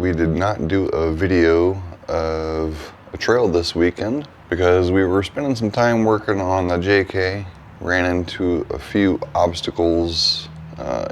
We did not do a video of a trail this weekend because we were spending some time working on the JK. Ran into a few obstacles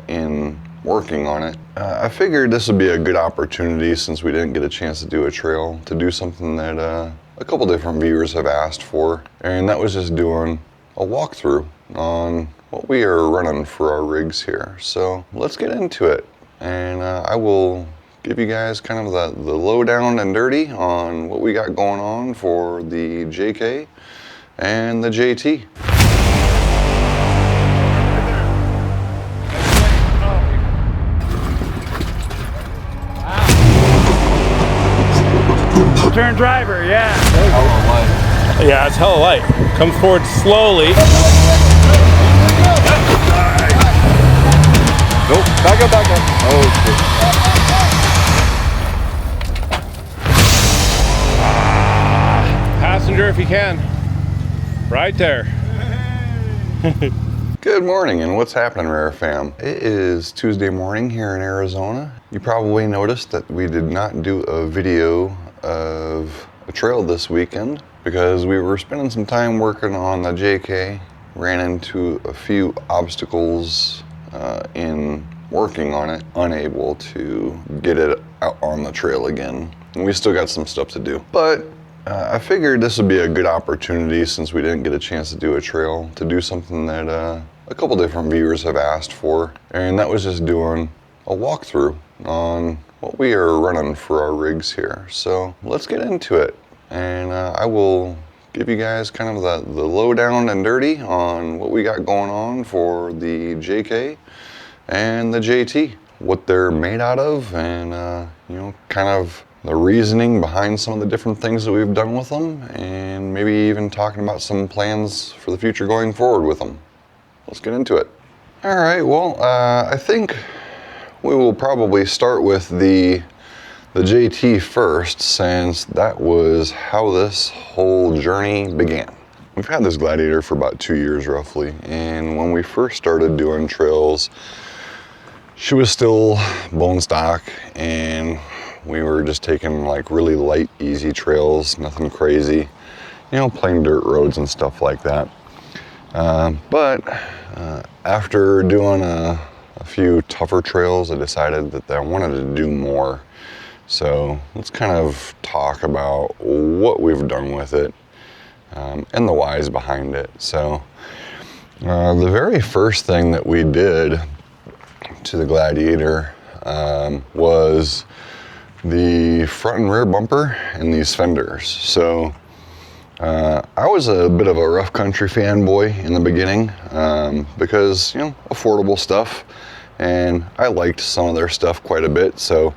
in working on it. I figured this would be a good opportunity, since we didn't get a chance to do a trail, to do something that a couple different viewers have asked for, and that was just doing a walkthrough on what we are running for our rigs here. So let's get into it, and I will give you guys kind of the lowdown and dirty on what we got going on for the JK and the JT. Turn driver, yeah. Hella light. Yeah, it's hella light. Comes forward slowly. Nope, back up, back up. Oh, shit. Passenger if you can. Right there. Good morning, and what's happening, Rare Fam? It is Tuesday morning here in Arizona. You probably noticed that we did not do a video of a trail this weekend because we were spending some time working on the JK. Ran into a few obstacles in working on it, unable to get it out on the trail again. And we still got some stuff to do, but I figured this would be a good opportunity, since we didn't get a chance to do a trail, to do something that a couple different viewers have asked for, and that was just doing a walkthrough on what we are running for our rigs here. So let's get into it, and I will give you guys kind of the lowdown and dirty on what we got going on for the JK and the JT, what they're made out of, and you know, kind of the reasoning behind some of the different things that we've done with them, and maybe even talking about some plans for the future going forward with them. Let's get into it. All right, well, I think we will probably start with the JT first, since that was how this whole journey began. We've had this Gladiator for about 2 years roughly, and when we first started doing trails, she was still bone stock, and we were just taking like really light, easy trails, nothing crazy, you know, plain dirt roads and stuff like that. But after doing a few tougher trails, I decided that I wanted to do more. So let's kind of talk about what we've done with it and the whys behind it. So the very first thing that we did to the Gladiator was the front and rear bumper and these fenders. So I was a bit of a rough country fanboy in the beginning because, you know, affordable stuff, and I liked some of their stuff quite a bit. So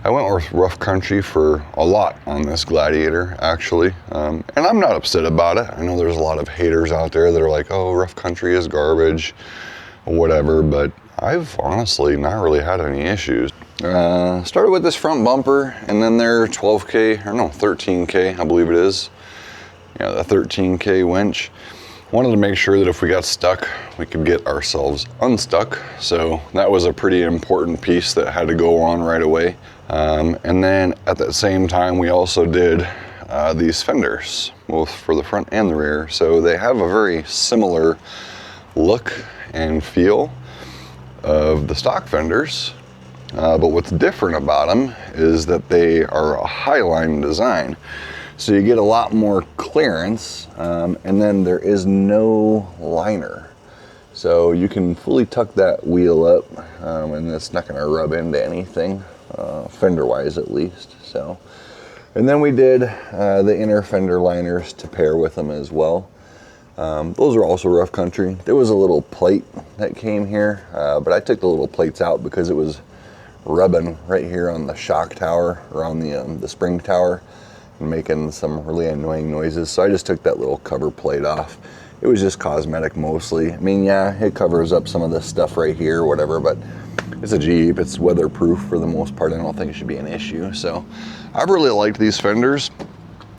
I went with rough country for a lot on this Gladiator, actually, and I'm not upset about it. I know there's a lot of haters out there that are like, oh, rough country is garbage, or whatever, but I've honestly not really had any issues. Started with this front bumper, and then their 12K, or no, 13K, I believe it is. Yeah, the 13K winch. Wanted to make sure that if we got stuck, we could get ourselves unstuck. So that was a pretty important piece that had to go on right away. And then at the same time, we also did these fenders, both for the front and the rear. So they have a very similar look and feel of the stock fenders. But what's different about them is that they are a highline design. So you get a lot more clearance, and then there is no liner. So you can fully tuck that wheel up, and it's not gonna rub into anything, fender-wise at least. So, and then we did the inner fender liners to pair with them as well. Those are also rough country. There was a little plate that came here, but I took the little plates out because it was rubbing right here on the shock tower, or on the spring tower, and making some really annoying noises. So I just took that little cover plate off. It was just cosmetic mostly. I mean, yeah, it covers up some of this stuff right here, whatever, but it's a Jeep, it's weatherproof for the most part. I don't think it should be an issue. So I've really liked these fenders.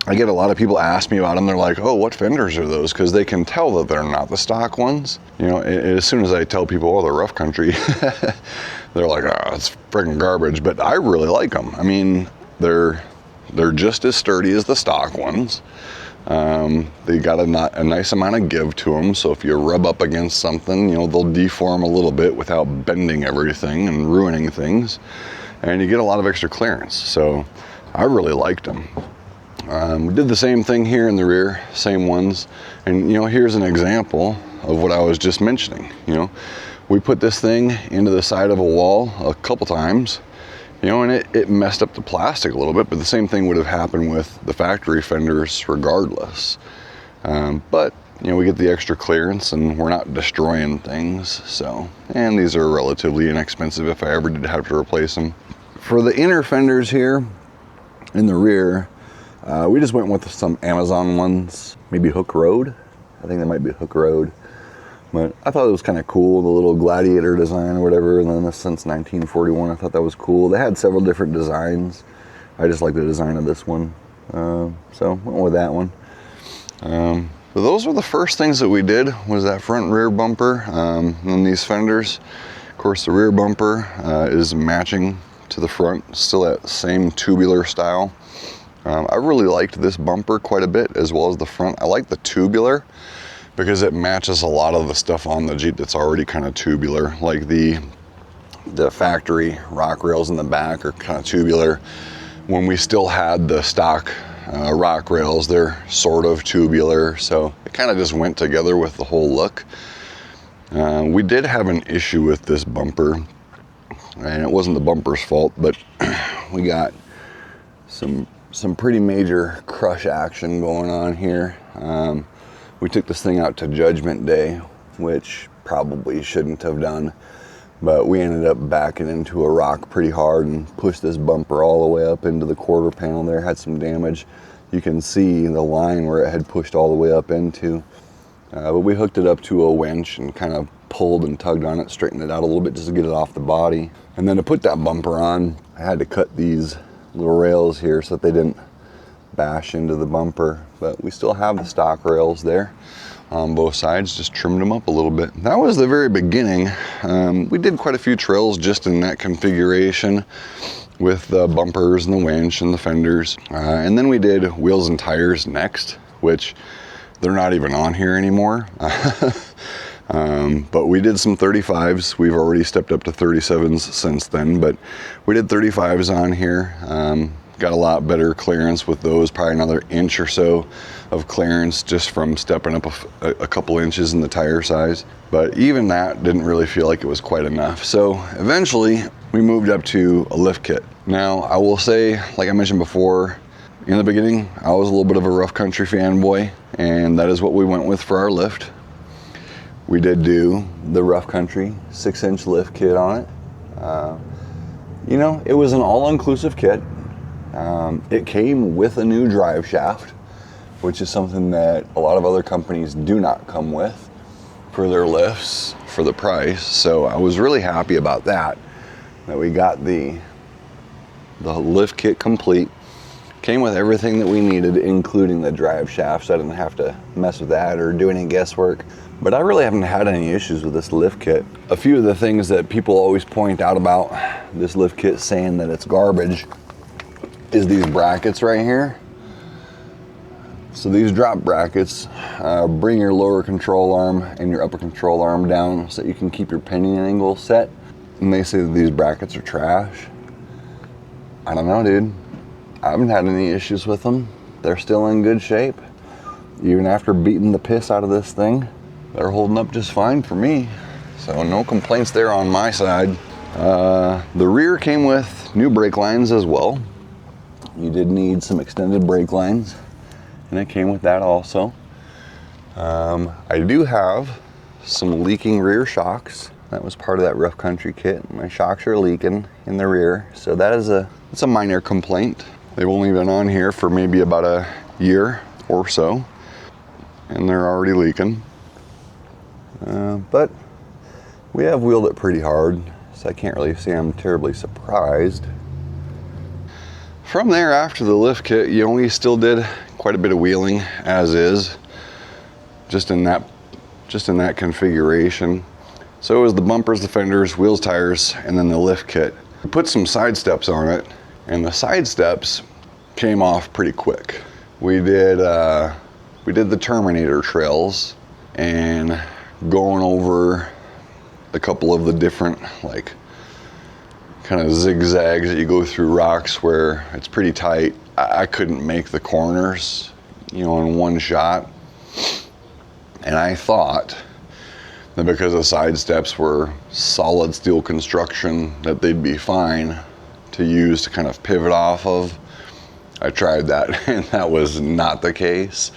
I get a lot of people ask me about them. They're like, oh, what fenders are those? Because they can tell that they're not the stock ones. You know, as soon as I tell people, oh, they're rough country, they're like, oh, it's freaking garbage, but I really like them. I mean, they're just as sturdy as the stock ones. They got a nice amount of give to them, so if you rub up against something, you know, they'll deform a little bit without bending everything and ruining things, and you get a lot of extra clearance. So I really liked them. We did the same thing here in the rear, same ones, and you know, here's an example of what I was just mentioning. You know, we put this thing into the side of a wall a couple times, you know, and it messed up the plastic a little bit, but the same thing would have happened with the factory fenders regardless. But you know, we get the extra clearance and we're not destroying things. So, and these are relatively inexpensive if I ever did have to replace them. For the inner fenders here in the rear, we just went with some Amazon ones, maybe Hook Road. I think that might be Hook Road. But I thought it was kind of cool, the little gladiator design or whatever, and then since 1941, I thought that was cool. They had several different designs. I just like the design of this one. So went with that one. But those were the first things that we did, was that front and rear bumper, and these fenders. Of course, the rear bumper is matching to the front, still that same tubular style. I really liked this bumper quite a bit, as well as the front. I like the tubular because it matches a lot of the stuff on the Jeep that's already kind of tubular. Like the factory rock rails in the back are kind of tubular. When we still had the stock rock rails, they're sort of tubular, so it kind of just went together with the whole look. We did have an issue with this bumper, and it wasn't the bumper's fault, but we got some pretty major crush action going on here. We took this thing out to Judgment Day, which probably shouldn't have done, but we ended up backing into a rock pretty hard and pushed this bumper all the way up into the quarter panel there. Had some damage. You can see the line where it had pushed all the way up into. But we hooked it up to a winch and kind of pulled and tugged on it, straightened it out a little bit just to get it off the body. And then to put that bumper on, I had to cut these little rails here so that they didn't bash into the bumper, but we still have the stock rails there on both sides, just trimmed them up a little bit. That was the very beginning. We did quite a few trails just in that configuration with the bumpers and the winch and the fenders, and then we did wheels and tires next, which they're not even on here anymore. But we did some 35s. We've already stepped up to 37s since then, but we did 35s on here. Got a lot better clearance with those, probably another inch or so of clearance just from stepping up a couple inches in the tire size. But even that didn't really feel like it was quite enough. So eventually we moved up to a lift kit. Now I will say, like I mentioned before, in the beginning, I was a little bit of a rough country fanboy, and that is what we went with for our lift. We did do the rough country 6-inch lift kit on it. You know, it was an all-inclusive kit. It came with a new drive shaft, which is something that a lot of other companies do not come with for their lifts for the price. So I was really happy about that we got the lift kit complete. Came with everything that we needed, including the drive shaft, so I didn't have to mess with that or do any guesswork. But I really haven't had any issues with this lift kit. A few of the things that people always point out about this lift kit, saying that it's garbage, is these brackets right here. So these drop brackets bring your lower control arm and your upper control arm down so that you can keep your pinion angle set. And they say that these brackets are trash. I don't know, dude. I haven't had any issues with them. They're still in good shape. Even after beating the piss out of this thing, they're holding up just fine for me. So no complaints there on my side. The rear came with new brake lines as well. You did need some extended brake lines, and it came with that also. I do have some leaking rear shocks. That was part of that rough country kit. My shocks are leaking in the rear, so that is it's a minor complaint. They've only been on here for maybe about a year or so, and they're already leaking. But we have wheeled it pretty hard, so I can't really say I'm terribly surprised. From there, after the lift kit, you know, we still did quite a bit of wheeling as is, just in that configuration. So it was the bumpers, the fenders, wheels, tires, and then the lift kit. Put some side steps on it, and the side steps came off pretty quick. We did the Terminator trails, and going over a couple of the different like kind of zigzags that you go through rocks where it's pretty tight. I couldn't make the corners, you know, in one shot. And I thought that because the side steps were solid steel construction that they'd be fine to use to kind of pivot off of. I tried that and that was not the case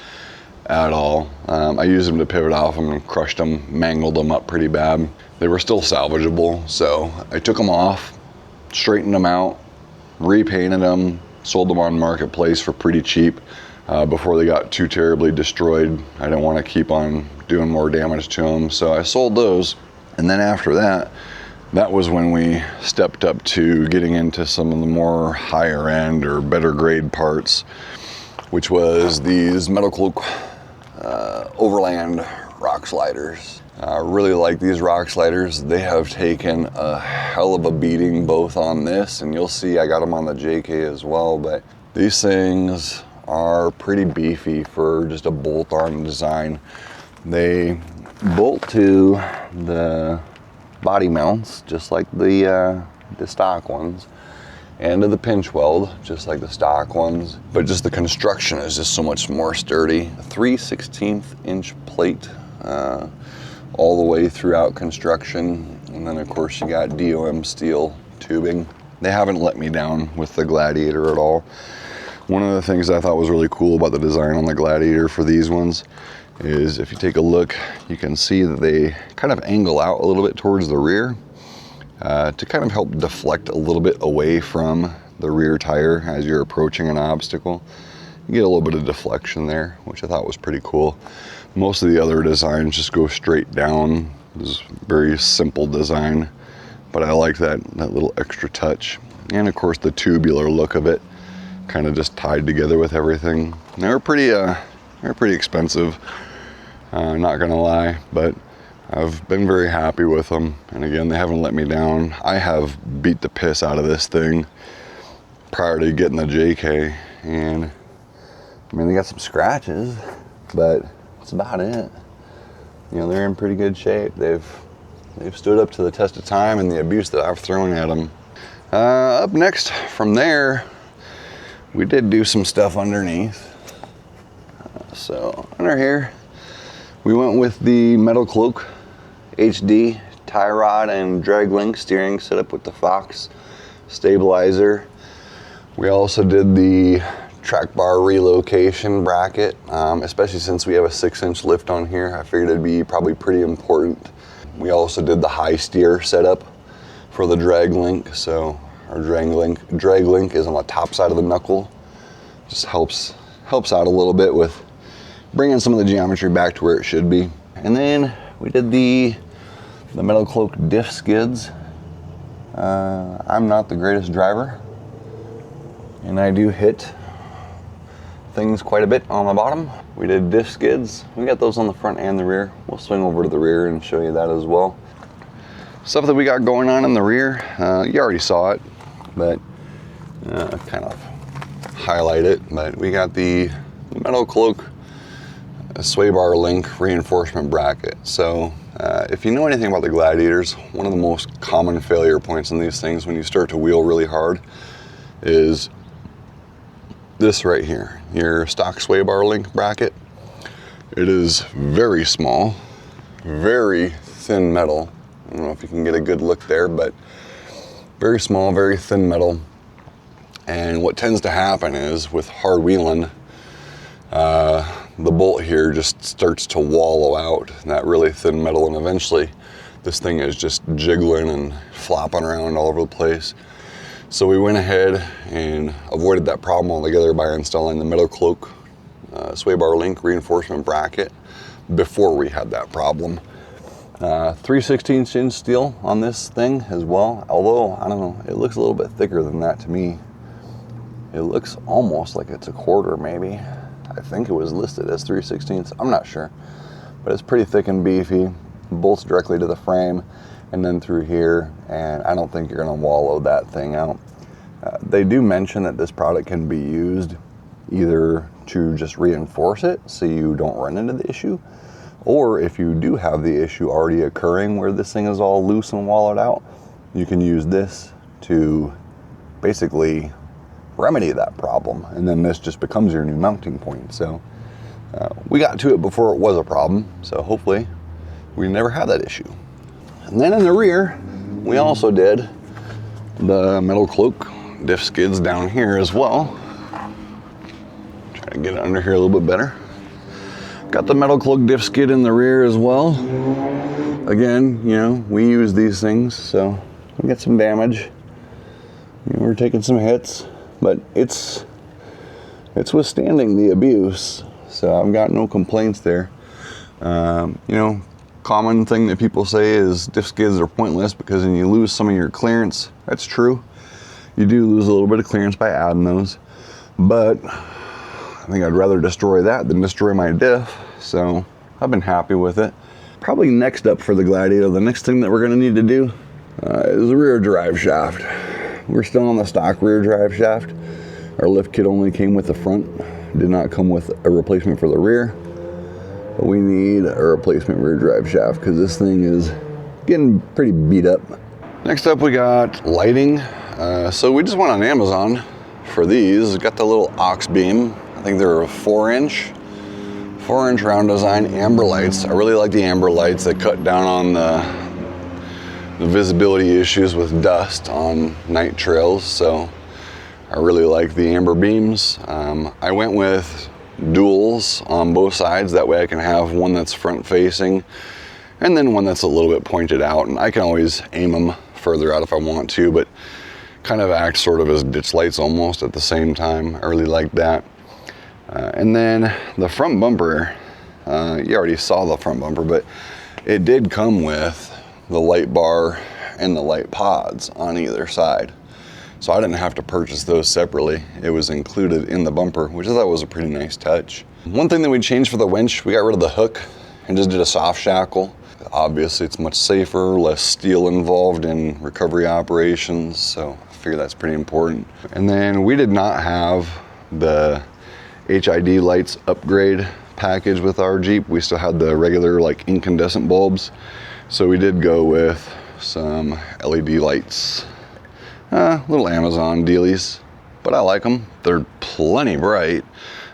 at all. I used them to pivot off them and crushed them, mangled them up pretty bad. They were still salvageable, so I took them off, straightened them out, repainted them, sold them on Marketplace for pretty cheap before they got too terribly destroyed. I didn't want to keep on doing more damage to them, so I sold those. And then after that, that was when we stepped up to getting into some of the more higher end or better grade parts, which was these Metal Cloak Overland rock sliders. I really like these rock sliders. They have taken a hell of a beating both on this, and you'll see I got them on the JK as well, but these things are pretty beefy for just a bolt-on design. They bolt to the body mounts just like the stock ones, and to the pinch weld just like the stock ones, but just the construction is just so much more sturdy. 3/16 inch plate all the way throughout construction, and then of course you got DOM steel tubing. They haven't let me down with the Gladiator at all. One of the things I thought was really cool about the design on the Gladiator for these ones is if you take a look, you can see that they kind of angle out a little bit towards the rear to kind of help deflect a little bit away from the rear tire as you're approaching an obstacle. You get a little bit of deflection there, which I thought was pretty cool. Most of the other designs just go straight down. This is a very simple design, but I like that little extra touch. And of course the tubular look of it, kind of just tied together with everything. And they're pretty expensive, not gonna lie, but I've been very happy with them. And again, they haven't let me down. I have beat the piss out of this thing prior to getting the JK, and I mean, they got some scratches, but that's about it. You know, they're in pretty good shape. They've stood up to the test of time and the abuse that I've thrown at them. Up next from there, we did do some stuff underneath. So under here, we went with the Metal Cloak HD tie rod and drag link steering setup with the Fox stabilizer. We also did the track bar relocation bracket, especially since we have a 6-inch lift on here. I figured it'd be probably pretty important. We also did the high steer setup for the drag link. So our drag link is on the top side of the knuckle. Just helps out a little bit with bringing some of the geometry back to where it should be. And then we did the Metal Cloak diff skids. I'm not the greatest driver, and I do hit things quite a bit on the bottom. We did diff skids. We got those on the front and the rear. We'll swing over to the rear and show you that as well. Stuff that we got going on in the rear, you already saw it, but kind of highlight it. But we got the Metal Cloak sway bar link reinforcement bracket. So if you know anything about the Gladiators, one of the most common failure points in these things when you start to wheel really hard is this right here, your stock sway bar link bracket. It is very small, very thin metal. I don't know if you can get a good look there, but very small, very thin metal. And what tends to happen is with hard wheeling, the bolt here just starts to wallow out that really thin metal, and eventually this thing is just jiggling and flopping around all over the place. So we went ahead and avoided that problem altogether by installing the Metal Cloak sway bar link reinforcement bracket before we had that problem. 3/16 inch steel on this thing as well, although I don't know, it looks a little bit thicker than that to me. It looks almost like it's a quarter maybe. I think it was listed as 3/16, I'm not sure, but it's pretty thick and beefy, bolts directly to the frame. and then through here, and I don't think you're gonna wallow that thing out. They do mention that this product can be used either to just reinforce it so you don't run into the issue, or if you do have the issue already occurring where this thing is all loose and wallowed out, you can use this to basically remedy that problem, and then this just becomes your new mounting point. So we got to it before it was a problem, so hopefully we never have that issue. And then in the rear, we also did the metal cloak diff skids down here as well. Try to get it under here a little bit better. Got the metal cloak diff skid in the rear as well. Again, you know, we use these things, so we get some damage. You know, we're taking some hits, but it's withstanding the abuse, so I've got no complaints there. You know, common thing that people say is diff skids are pointless because when you lose some of your clearance, that's true. You do lose a little bit of clearance by adding those, but I think I'd rather destroy that than destroy my diff, so I've been happy with it. Probably next up for the Gladiator, the next thing that we're gonna need to do is the rear drive shaft. We're still on the stock rear drive shaft. Our lift kit only came with the front, did not come with a replacement for the rear, but we need a replacement rear drive shaft because this thing is getting pretty beat up. Next up we got lighting. So we just went on Amazon for these. Got the little ox beam. I think they're a 4-inch round design amber lights. I really like the amber lights. They cut down on the visibility issues with dust on night trails. So I really like the amber beams. I went with duals on both sides. That way I can have one that's front facing and then one that's a little bit pointed out. And I can always aim them further out if I want to, but kind of act sort of as ditch lights almost at the same time. I really like that. And then the front bumper, you already saw the front bumper, but it did come with the light bar and the light pods on either side. So I didn't have to purchase those separately. It was included in the bumper, which I thought was a pretty nice touch. One thing that we changed for the winch, we got rid of the hook and just did a soft shackle. Obviously it's much safer, less steel involved in recovery operations, so I figure that's pretty important. And then we did not have the HID lights upgrade package with our Jeep. We still had the regular like incandescent bulbs, so we did go with some LED lights. Little Amazon dealies, but I like them. They're plenty bright,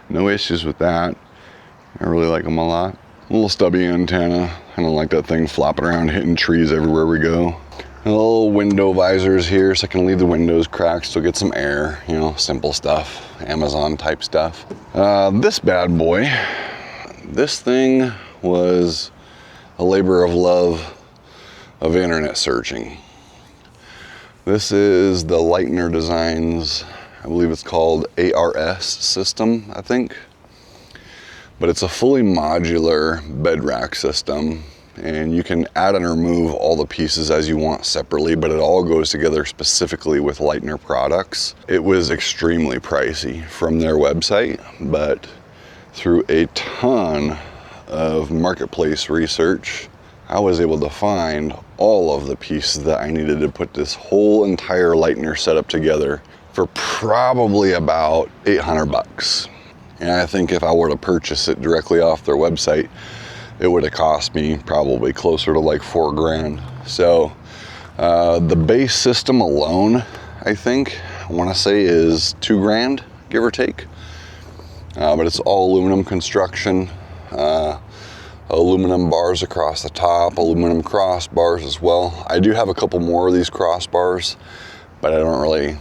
no issues with that. I really like them a lot. A little stubby antenna. I don't like that thing flopping around hitting trees everywhere we go. Little window visors here so I can leave the windows cracked, still get some air, you know, simple stuff, Amazon type stuff. This bad boy, this thing was a labor of love of internet searching. This is the Lightner Designs, I believe it's called ARS system, I think. But it's a fully modular bed rack system, and you can add and remove all the pieces as you want separately, but it all goes together specifically with Lightner products. It was extremely pricey from their website, but through a ton of marketplace research, I was able to find all of the pieces that I needed to put this whole entire Lightner setup together for probably about 800 bucks. And I think if I were to purchase it directly off their website, it would have cost me probably closer to like $4 grand. So the base system alone, I think, I want to say is $2 grand, give or take. But it's all aluminum construction, aluminum bars across the top, aluminum crossbars as well. I do have a couple more of these crossbars, but I don't really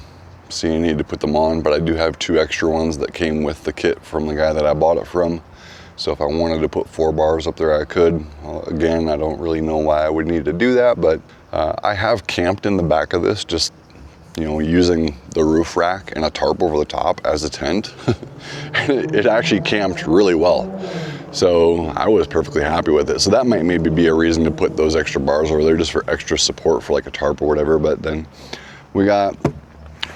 see any need to put them on, but I do have 2 extra ones that came with the kit from the guy that I bought it from. So if I wanted to put 4 bars up there, I could. Well, again, I don't really know why I would need to do that, but I have camped in the back of this, just, you know, using the roof rack and a tarp over the top as a tent. It actually camped really well. So I was perfectly happy with it. So that might maybe be a reason to put those extra bars over there just for extra support for like a tarp or whatever. But then we got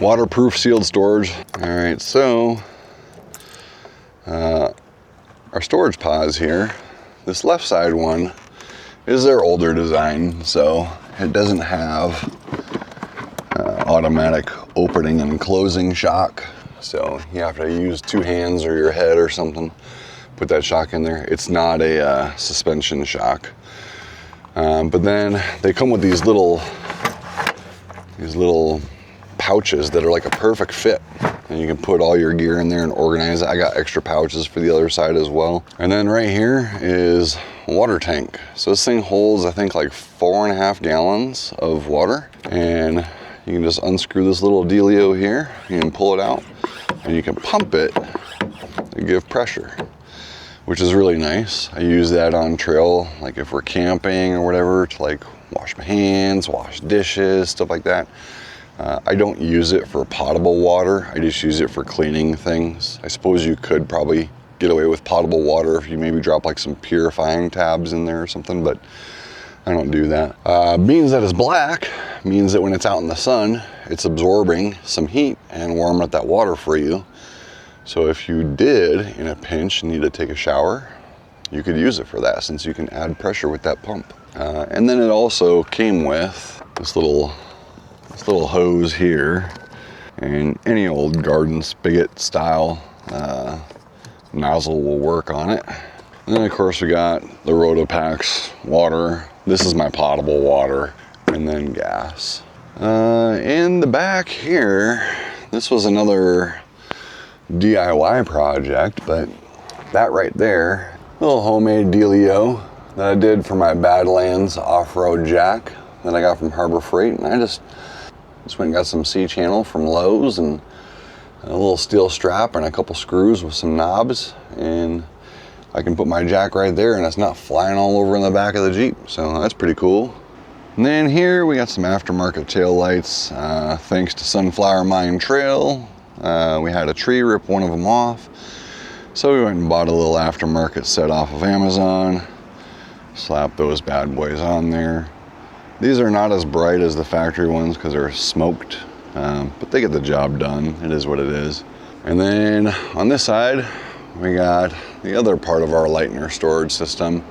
waterproof sealed storage. All right, so our storage pods here, this left side one is their older design, so it doesn't have automatic opening and closing shock. So you have to use two hands or your head or something, put that shock in there. It's not a suspension shock. But then they come with these little pouches that are like a perfect fit. And you can put all your gear in there and organize it. I got extra pouches for the other side as well. And then right here is a water tank. So this thing holds, I think, like 4.5 gallons of water. And you can just unscrew this little dealio here. You can pull it out and you can pump it and give pressure, which is really nice. I use that on trail, like if we're camping or whatever, to like wash my hands, wash dishes, stuff like that. I don't use it for potable water. I just use it for cleaning things. I suppose you could probably get away with potable water if you maybe drop like some purifying tabs in there or something, but I don't do that. Means that it's black means that when it's out in the sun, it's absorbing some heat and warming up that water for you. So if you did, in a pinch, need to take a shower, you could use it for that, since you can add pressure with that pump. And then it also came with this little hose here, and any old garden spigot style nozzle will work on it. And then of course we got the Rotopax water. This is my potable water, and then gas. In the back here, this was another DIY project, but that right there, little homemade dealio that I did for my Badlands off-road jack that I got from Harbor Freight. And I just went and got some C-channel from Lowe's and a little steel strap and a couple screws with some knobs, and I can put my jack right there and it's not flying all over in the back of the Jeep. So that's pretty cool. And then here we got some aftermarket tail lights, thanks to Sunflower Mine Trail. We had a tree rip one of them off, so we went and bought a little aftermarket set off of Amazon, slapped those bad boys on there. These are not as bright as the factory ones because they're smoked, but they get the job done. It is what it is. And then on this side, we got the other part of our Lightner storage system.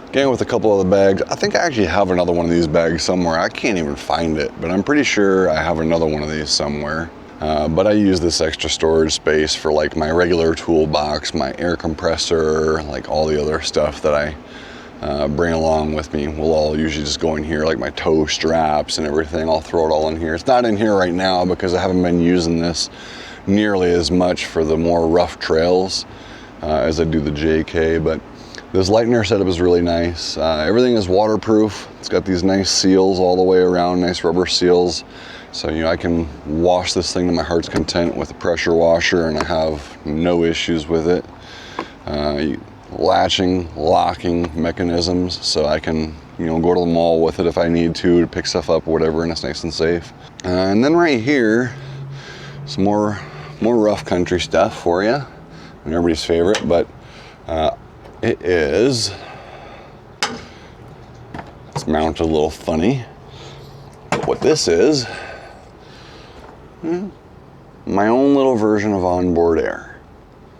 Again, with a couple of the bags. I think I actually have another one of these bags somewhere. I can't even find it, but I'm pretty sure I have another one of these somewhere. But I use this extra storage space for like my regular toolbox, my air compressor, like all the other stuff that I bring along with me. We'll all usually just go in here, like my toe straps and everything. I'll throw it all in here. It's not in here right now because I haven't been using this nearly as much for the more rough trails as I do the JK, but this Lightner setup is really nice. Everything is waterproof. It's got these nice seals all the way around, nice rubber seals. So, you know, I can wash this thing to my heart's content with a pressure washer and I have no issues with it. Latching, locking mechanisms, so I can, you know, go to the mall with it if I need to pick stuff up or whatever, and it's nice and safe. And then right here, some more rough country stuff for you, and everybody's favorite, but it's mounted a little funny. What this is, my own little version of onboard air.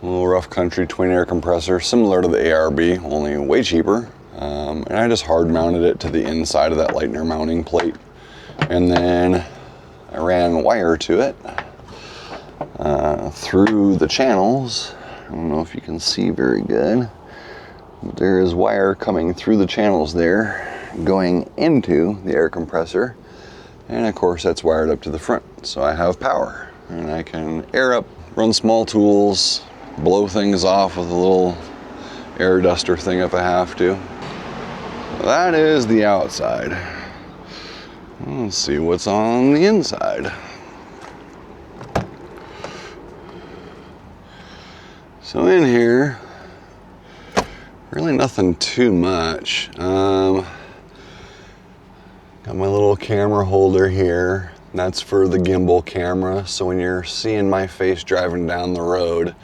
A little rough country twin air compressor, similar to the ARB, only way cheaper. And I just hard mounted it to the inside of that Lightner mounting plate. And then I ran wire to it through the channels. I don't know if you can see very good, but there is wire coming through the channels there, going into the air compressor. And of course that's wired up to the front. So I have power and I can air up, run small tools, blow things off with a little air duster thing if I have to. That is the outside. Let's see what's on the inside. So in here, really nothing too much. Got my little camera holder here. That's for the gimbal camera. So when you're seeing my face driving down the road,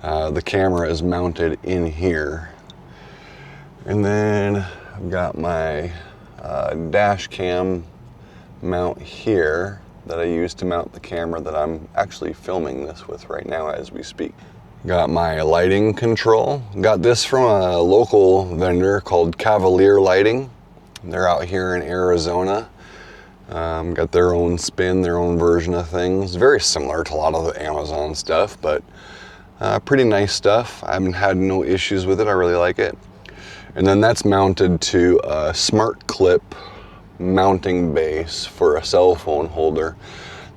the camera is mounted in here. And then I've got my dash cam mount here that I use to mount the camera that I'm actually filming this with right now as we speak. Got my lighting control. Got this from a local vendor called Cavalier Lighting. They're out here in Arizona. Got their own spin, their own version of things. Very similar to a lot of the Amazon stuff, but pretty nice stuff. I haven't had no issues with it. I really like it. And then that's mounted to a smart clip mounting base for a cell phone holder.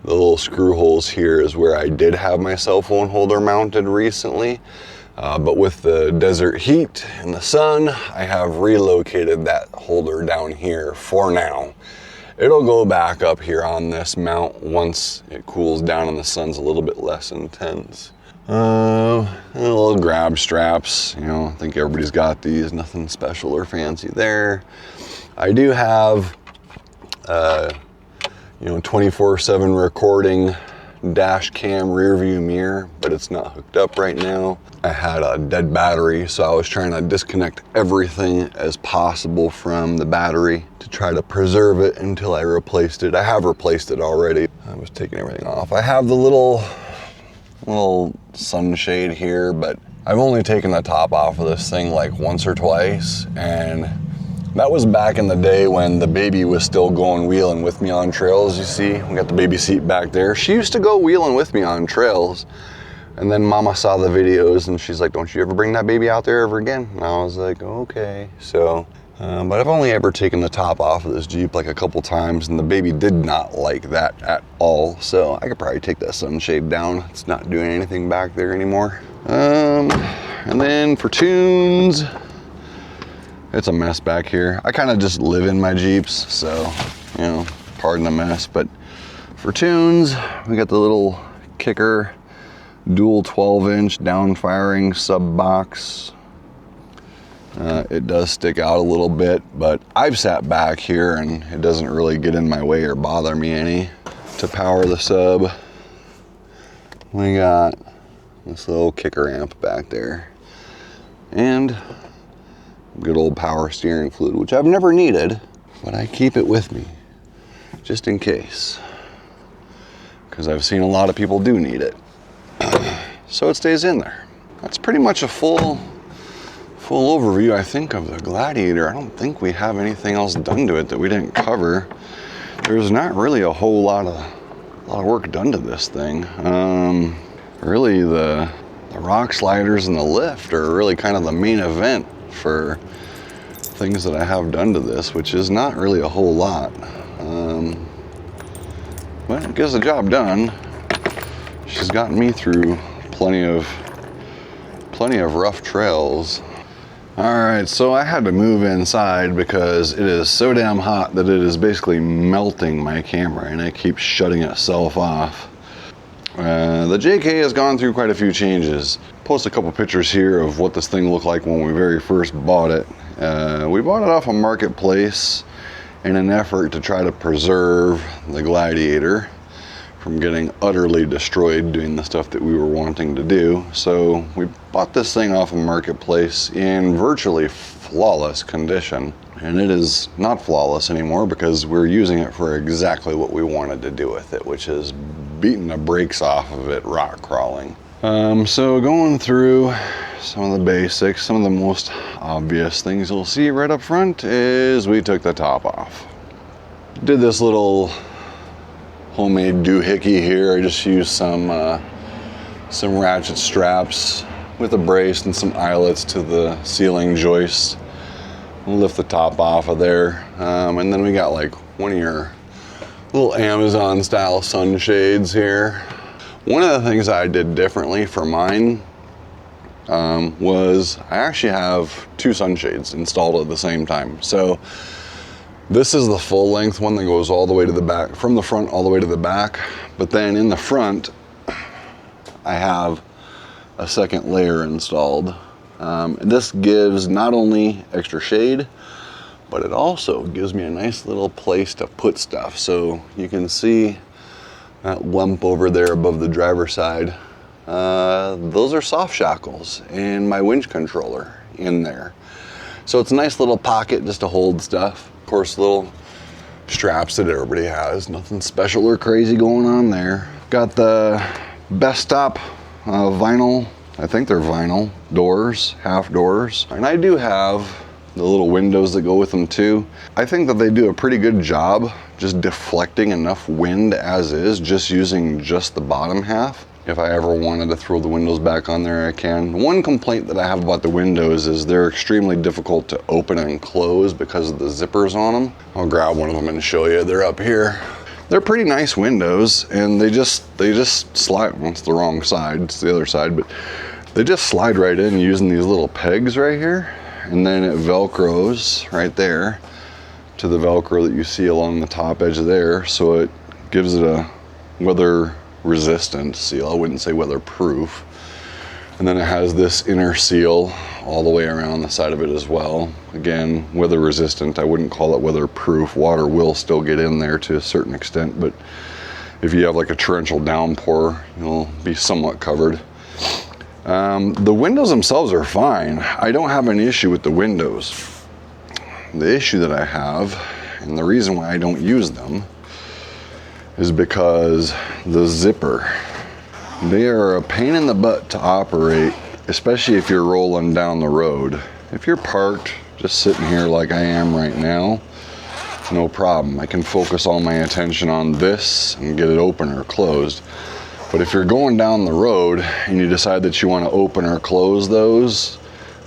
The little screw holes here is where I did have my cell phone holder mounted recently. But with the desert heat and the sun, I have relocated that holder down here for now. It'll go back up here on this mount once it cools down and the sun's a little bit less intense. Little grab straps, you know, I think everybody's got these, nothing special or fancy there. I do have, 24/7 recording dash cam rear view mirror, but it's not hooked up right now. I had a dead battery, so I was trying to disconnect everything as possible from the battery to try to preserve it until I replaced it. I have replaced it already. I was taking everything off. I have the little sunshade here, but I've only taken the top off of this thing like once or twice, and that was back in the day when the baby was still going wheeling with me on trails. You see, we got the baby seat back there. She used to go wheeling with me on trails, and then Mama saw the videos and she's like, don't you ever bring that baby out there ever again? And I was like, okay. So, but I've only ever taken the top off of this Jeep like a couple times, and the baby did not like that at all. So I could probably take that sunshade down. It's not doing anything back there anymore. And then for tunes, it's a mess back here. I kind of just live in my Jeeps, so, you know, pardon the mess. But for tunes, we got the little kicker dual 12-inch down-firing sub box. It does stick out a little bit, but I've sat back here and it doesn't really get in my way or bother me any. To power the sub, we got this little kicker amp back there. And good old power steering fluid, which I've never needed, but I keep it with me just in case, because I've seen a lot of people do need it. So it stays in there. That's pretty much a full overview, I think, of the Gladiator. I don't think we have anything else done to it that we didn't cover. There's not really a whole lot of work done to this thing. Really the rock sliders and the lift are really kind of the main event for things that I have done to this, which is not really a whole lot. But it gets the job done. She's gotten me through plenty of rough trails. All right, so I had to move inside because it is so damn hot that it is basically melting my camera and it keeps shutting itself off. The JK has gone through quite a few changes. Post a couple pictures here of what this thing looked like when we very first bought it. We bought it off a marketplace in an effort to try to preserve the Gladiator from getting utterly destroyed doing the stuff that we were wanting to do. So we bought this thing off a marketplace in virtually flawless condition. And it is not flawless anymore because we're using it for exactly what we wanted to do with it, which is beating the brakes off of it rock crawling. So going through some of the basics, some of the most obvious things you'll see right up front is we took the top off. Did this little homemade doohickey here. I just used some ratchet straps with a brace and some eyelets to the ceiling joists. We'll lift the top off of there. And then we got like one of your little Amazon style sunshades here. One of the things I did differently for mine was I actually have two sunshades installed at the same time. So this is the full length one that goes all the way to the back, from the front all the way to the back. But then in the front, I have a second layer installed. This gives not only extra shade, but it also gives me a nice little place to put stuff. So you can see that lump over there above the driver's side. Those are soft shackles and my winch controller in there. So it's a nice little pocket just to hold stuff. Of course, little straps that everybody has. Nothing special or crazy going on there. Got the Best Stop vinyl, I think they're vinyl doors, half doors. And I do have the little windows that go with them too. I think that they do a pretty good job just deflecting enough wind as is, just using just the bottom half. If I ever wanted to throw the windows back on there, I can. One complaint that I have about the windows is they're extremely difficult to open and close because of the zippers on them. I'll grab one of them and show you. They're up here. They're pretty nice windows, and they just slide. Well, it's the wrong side, it's the other side, but they just slide right in using these little pegs right here, and then it velcros right there to the velcro that you see along the top edge of there, so it gives it a weather resistant seal. I wouldn't say weatherproof. And then it has this inner seal all the way around the side of it as well. Again, weather resistant. I wouldn't call it weatherproof. Water will still get in there to a certain extent, but if you have like a torrential downpour, you'll be somewhat covered. The windows themselves are fine. I don't have an issue with the windows. The issue that I have, and the reason why I don't use them, is because the zipper. They are a pain in the butt to operate, especially if you're rolling down the road. If you're parked, just sitting here like I am right now, no problem. I can focus all my attention on this and get it open or closed. But if you're going down the road and you decide that you want to open or close those,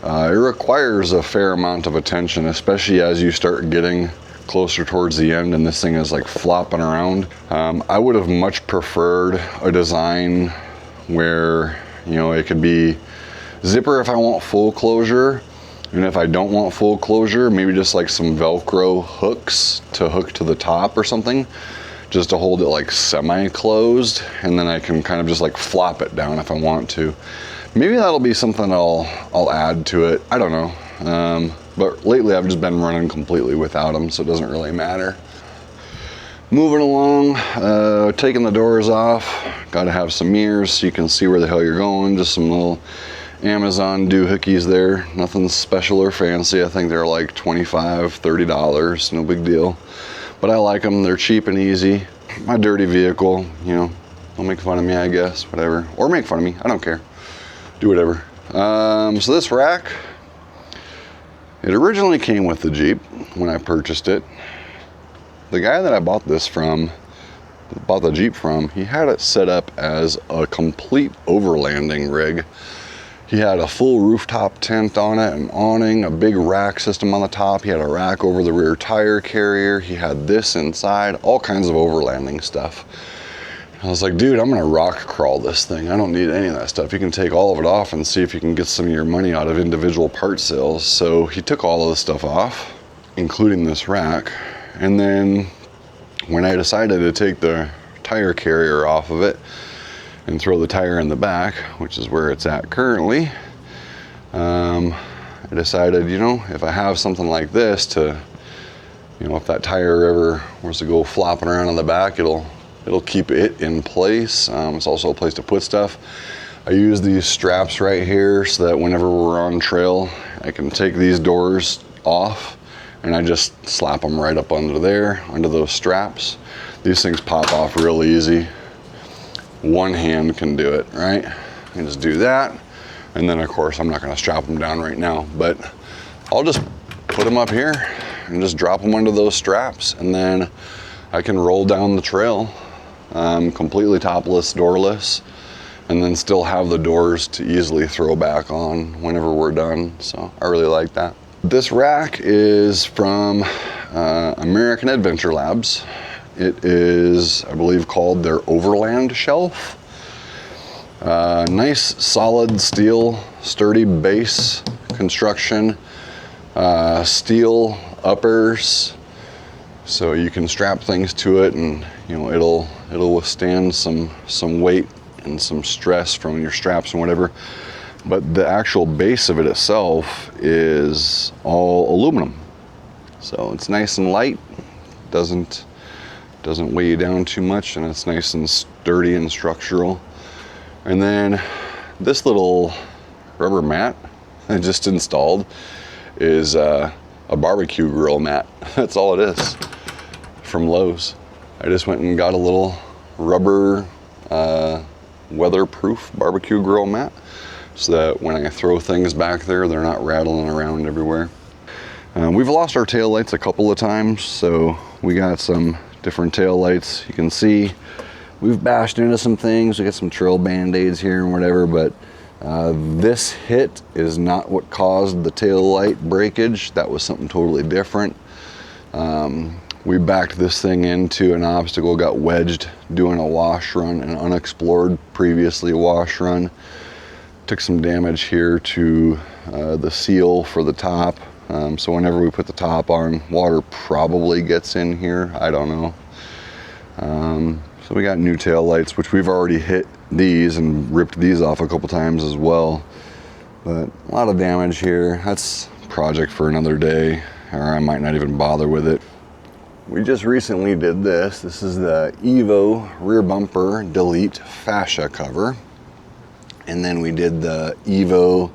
it requires a fair amount of attention, especially as you start getting closer towards the end and this thing is like flopping around. I would have much preferred a design where, you know, it could be zipper if I want full closure, and if I don't want full closure, maybe just like some Velcro hooks to hook to the top or something, just to hold it like semi-closed, and then I can kind of just like flop it down if I want to. Maybe that'll be something I'll add to it. I don't know. But lately I've just been running completely without them, so it doesn't really matter. Moving along, taking the doors off. Gotta have some mirrors so you can see where the hell you're going. Just some little Amazon doohickeys there. Nothing special or fancy. I think they're like $25, $30, no big deal. But I like them, they're cheap and easy. My dirty vehicle, you know, don't make fun of me, I guess, whatever. Or make fun of me, I don't care. Do whatever. So this rack, it originally came with the Jeep when I purchased it. The guy that I bought the Jeep from, he had it set up as a complete overlanding rig. He had a full rooftop tent on it, an awning, a big rack system on the top. He had a rack over the rear tire carrier. He had this inside, all kinds of overlanding stuff. I was like, dude, I'm gonna rock crawl this thing. I don't need any of that stuff. You can take all of it off and see if you can get some of your money out of individual part sales. So he took all of the stuff off, including this rack. And then when I decided to take the tire carrier off of it and throw the tire in the back, which is where it's at currently, I decided, you know, if I have something like this to, you know, if that tire ever was to go flopping around in the back, it'll keep it in place. It's also a place to put stuff. I use these straps right here so that whenever we're on trail, I can take these doors off and I just slap them right up under there, under those straps. These things pop off real easy. One hand can do it, right? I can just do that. And then of course, I'm not gonna strap them down right now, but I'll just put them up here and just drop them under those straps. And then I can roll down the trail completely topless, doorless, and then still have the doors to easily throw back on whenever we're done. So I really like that. This rack is from American Adventure Labs. It is, I believe, called their Overland Shelf. Nice solid steel, sturdy base construction, steel uppers, so you can strap things to it, and you know it'll withstand some weight and some stress from your straps and whatever. But the actual base of it itself is all aluminum, so it's nice and light, doesn't weigh you down too much, and it's nice and sturdy and structural. And then this little rubber mat I just installed is a barbecue grill mat. That's all it is, from Lowe's. I just went and got a little rubber weatherproof barbecue grill mat so that when I throw things back there, they're not rattling around everywhere. We've lost our tail lights a couple of times, so we got some different tail lights. You can see we've bashed into some things. We got some trail band-aids here and whatever, but this hit is not what caused the tail light breakage. That was something totally different. We backed this thing into an obstacle, got wedged doing a wash run, an unexplored previously wash run. Took some damage here to the seal for the top. So whenever we put the top on, water probably gets in here. I don't know. So we got new tail lights, which we've already hit these and ripped these off a couple times as well. But a lot of damage here. That's a project for another day, or I might not even bother with it. We just recently did this. This is the Evo rear bumper delete fascia cover. And then we did the Evo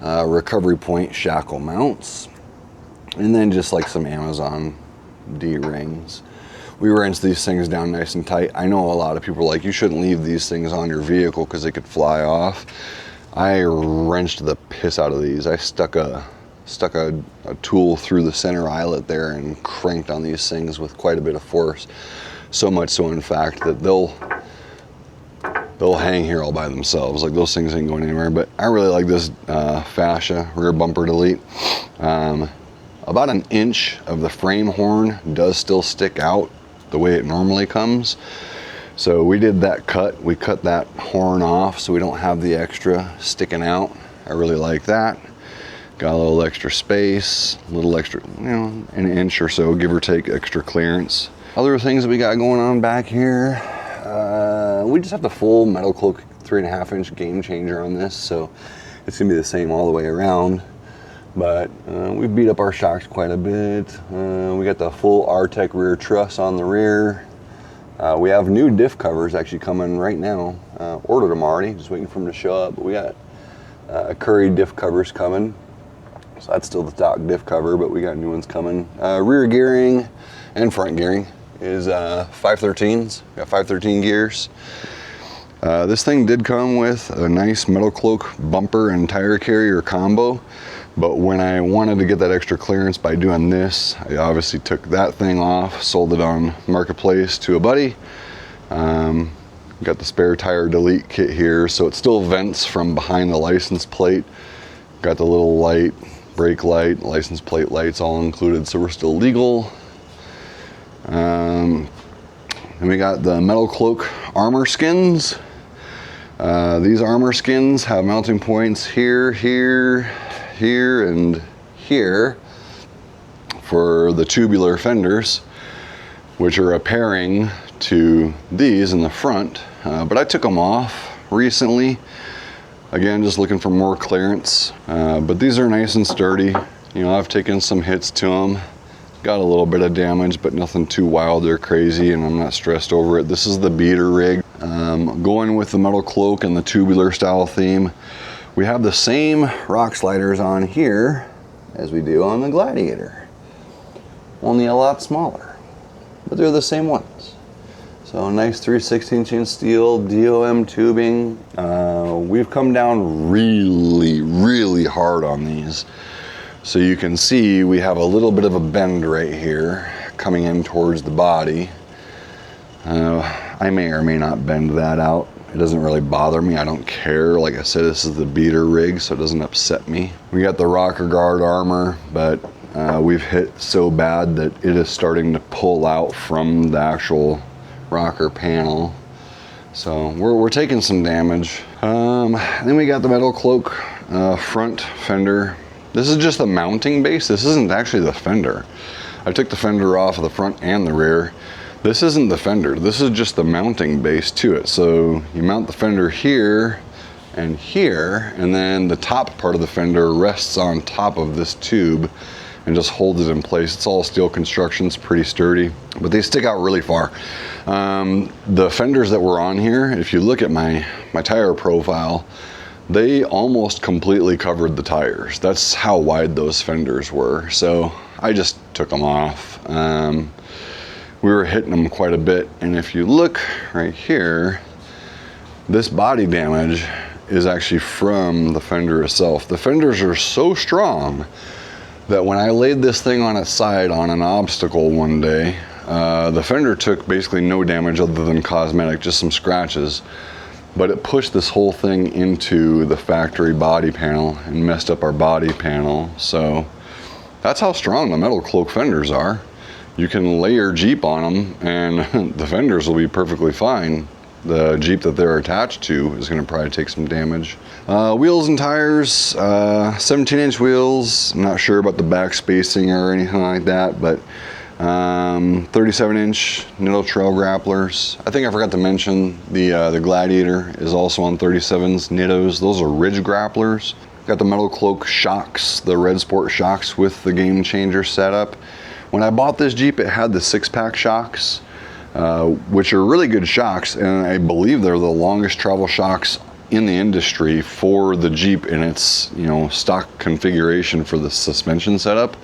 recovery point shackle mounts. And then just like some Amazon D-rings. We wrenched these things down nice and tight. I know a lot of people are like, you shouldn't leave these things on your vehicle because they could fly off. I wrenched the piss out of these. I stuck a tool through the center eyelet there and cranked on these things with quite a bit of force. So much so, in fact, that they'll hang here all by themselves. Like, those things ain't going anywhere. But I really like this fascia rear bumper delete. About an inch of the frame horn does still stick out the way it normally comes. So we did that cut. We cut that horn off so we don't have the extra sticking out. I really like that. Got a little extra space, a little extra, you know, an inch or so, give or take, extra clearance. Other things that we got going on back here, we just have the full Metal Cloak 3.5-inch game changer on this, so it's gonna be the same all the way around. But we beat up our shocks quite a bit. We got the full R-Tech rear truss on the rear. We have new diff covers actually coming right now. Ordered them already, just waiting for them to show up. But we got Curry diff covers coming. So that's still the stock diff cover, but we got new ones coming. Rear gearing and front gearing is 513s. We got 513 gears. This thing did come with a nice Metal Cloak bumper and tire carrier combo. But when I wanted to get that extra clearance by doing this, I obviously took that thing off, sold it on Marketplace to a buddy. Got the spare tire delete kit here, so it still vents from behind the license plate. Got the little light, brake light, license plate lights all included, so we're still legal. And we got the Metal Cloak armor skins. These armor skins have mounting points here, here, here, and here for the tubular fenders, which are a pairing to these in the front. But I took them off recently. Again, just looking for more clearance. But these are nice and sturdy. You know, I've taken some hits to them. Got a little bit of damage, but nothing too wild or crazy, and I'm not stressed over it. This is the beater rig. Going with the Metal Cloak and the tubular style theme. We have the same rock sliders on here as we do on the Gladiator. Only a lot smaller, but they're the same ones. So nice 3/16" steel DOM tubing. We've come down really hard on these. So you can see we have a little bit of a bend right here coming in towards the body. I may or may not bend that out. It doesn't really bother me. I don't care. Like I said, this is the beater rig, so it doesn't upset me. We got the rocker guard armor, but we've hit so bad that it is starting to pull out from the actual rocker panel. So we're taking some damage. Then we got the Metal Cloak front fender. This is just the mounting base. This isn't actually the fender. I took the fender off of the front and the rear. This isn't the fender. This is just the mounting base to it. So you mount the fender here, and then the top part of the fender rests on top of this tube and just holds it in place. It's all steel construction, it's pretty sturdy, but they stick out really far. The fenders that were on here, if you look at my tire profile, they almost completely covered the tires. That's how wide those fenders were. So I just took them off. We were hitting them quite a bit, and if you look right here, this body damage is actually from the fender itself. The fenders are so strong that when I laid this thing on its side on an obstacle one day, the fender took basically no damage other than cosmetic, just some scratches. But it pushed this whole thing into the factory body panel and messed up our body panel. So that's how strong the metal cloak fenders are. You can lay your Jeep on them and the fenders will be perfectly fine. The Jeep that they're attached to is going to probably take some damage. Wheels and tires, 17-inch wheels. I'm not sure about the back spacing or anything like that, but 37-inch Nitto Trail grapplers. I think I forgot to mention the Gladiator is also on 37s Nittos. Those are ridge grapplers. Got the metal cloak shocks, the Red Sport shocks with the Game Changer setup. When I bought this Jeep, it had the 6-pack shocks, which are really good shocks, and I believe they're the longest travel shocks in the industry for the Jeep in its, you know, stock configuration for the suspension setup.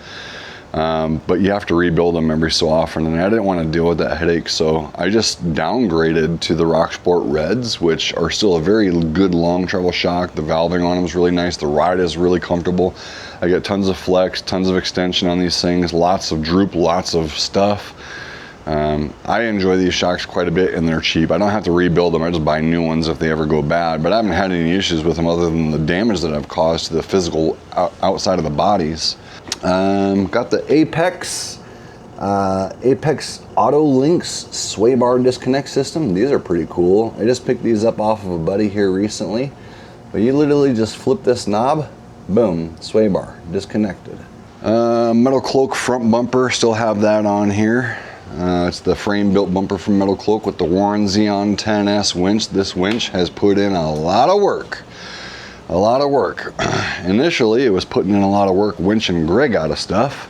But you have to rebuild them every so often, and I didn't want to deal with that headache, so I just downgraded to the Rocksport Reds, which are still a very good long travel shock. The valving on them is really nice. The ride is really comfortable. I get tons of flex, tons of extension on these things, lots of droop, lots of stuff. I enjoy these shocks quite a bit, and they're cheap. I don't have to rebuild them. I just buy new ones if they ever go bad, but I haven't had any issues with them other than the damage that I've caused to the physical outside of the bodies. Got the Apex Auto Links sway bar disconnect system. These are pretty cool. I just picked these up off of a buddy here recently, but you literally just flip this knob, boom, sway bar disconnected. Metal Cloak front bumper, still have that on here. It's the frame built bumper from Metal Cloak with the Warren Xeon 10S winch. This winch has put in a lot of work. A lot of work. Initially, it was putting in a lot of work winching Greg out of stuff.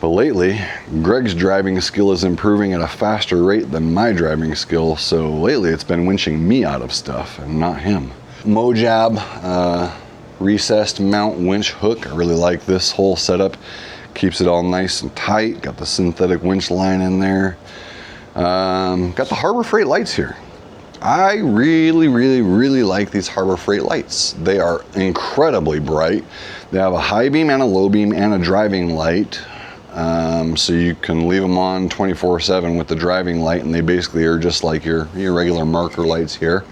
But lately, Greg's driving skill is improving at a faster rate than my driving skill. So lately, it's been winching me out of stuff and not him. Mojab recessed mount winch hook. I really like this whole setup. Keeps it all nice and tight. Got the synthetic winch line in there. Got the Harbor Freight lights here. I really like these Harbor Freight lights. They are incredibly bright. They have a high beam and a low beam and a driving light. So you can leave them on 24/7 with the driving light, and they basically are just like your regular marker lights here.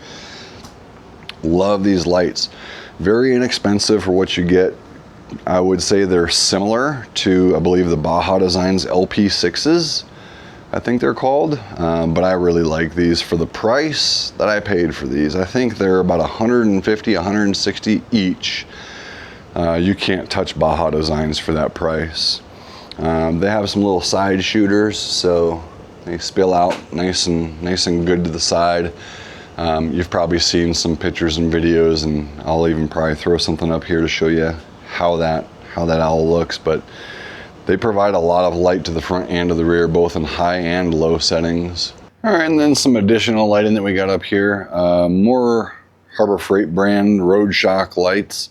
Love these lights. Very inexpensive for what you get. I would say they're similar to, I believe, the Baja Designs LP6s. I think they're called, but I really like these for the price that I paid for these. I think they're about 150, 160 each. You can't touch Baja Designs for that price. They have some little side shooters, so they spill out nice and good to the side. You've probably seen some pictures and videos, and I'll even probably throw something up here to show you how that all looks, but they provide a lot of light to the front and to the rear, both in high and low settings. All right, and then some additional lighting that we got up here. More Harbor Freight brand road shock lights.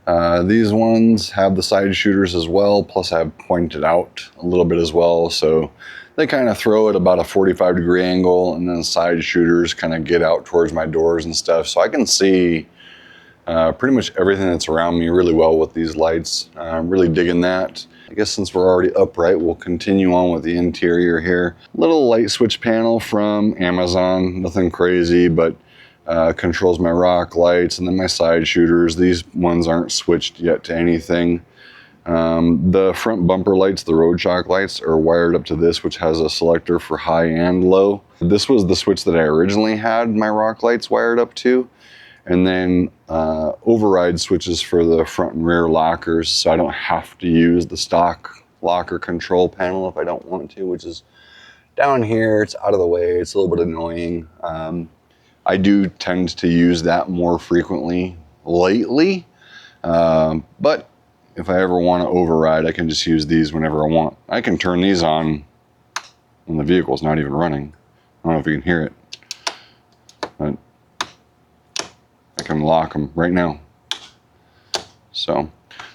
These ones have the side shooters as well, plus I have pointed out a little bit as well, so they kind of throw at about a 45-degree angle, and then the side shooters kind of get out towards my doors and stuff, so I can see pretty much everything that's around me really well with these lights. I'm really digging that. I guess since we're already upright, we'll continue on with the interior here. Little light switch panel from Amazon, nothing crazy, but controls my rock lights and then my side shooters. These ones aren't switched yet to anything. The front bumper lights, the road shock lights, are wired up to this, which has a selector for high and low. This was the switch that I originally had my rock lights wired up to. And then override switches for the front and rear lockers, so I don't have to use the stock locker control panel if I don't want to, which is down here. It's out of the way. It's a little bit annoying. I do tend to use that more frequently lately, but if I ever want to override, I can just use these whenever I want. I can turn these on when the vehicle's not even running. I don't know if you can hear it, but I can lock them right now. So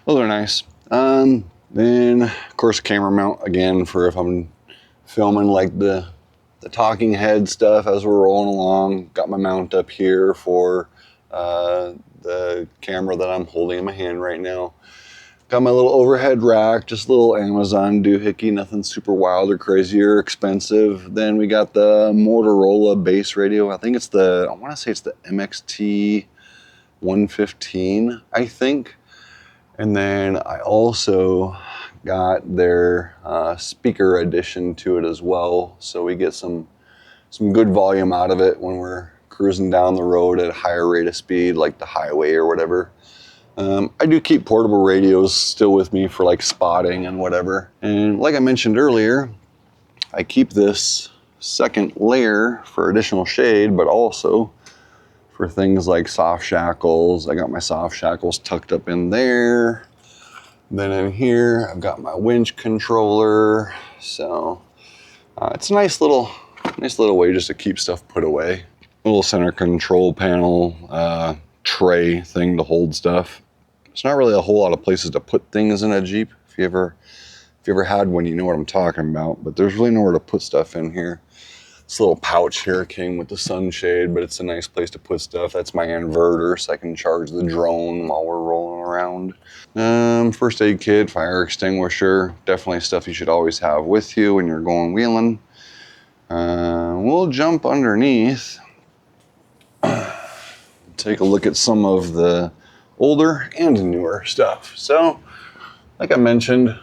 those are nice. Then of course camera mount again for if I'm filming like the talking head stuff as we're rolling along. Got my mount up here for the camera that I'm holding in my hand right now. Got my little overhead rack, just a little Amazon doohickey, nothing super wild or crazy or expensive. Then we got the Motorola base radio. I think it's I want to say it's the MXT 115, I think. And then I also got their speaker addition to it as well. So we get some good volume out of it when we're cruising down the road at a higher rate of speed, like the highway or whatever. I do keep portable radios still with me for like spotting and whatever. And like I mentioned earlier, I keep this second layer for additional shade, but also for things like soft shackles. I got my soft shackles tucked up in there. Then in here, I've got my winch controller. So it's a nice little way just to keep stuff put away. A little center control panel, tray thing to hold stuff. It's not really a whole lot of places to put things in a Jeep. If you ever had one, you know what I'm talking about. But there's really nowhere to put stuff in here. This little pouch here came with the sunshade, but it's a nice place to put stuff. That's my inverter, so I can charge the drone while we're rolling around. First aid kit, fire extinguisher, definitely stuff you should always have with you when you're going wheeling. We'll jump underneath, take a look at some of the older and newer stuff. So, like I mentioned,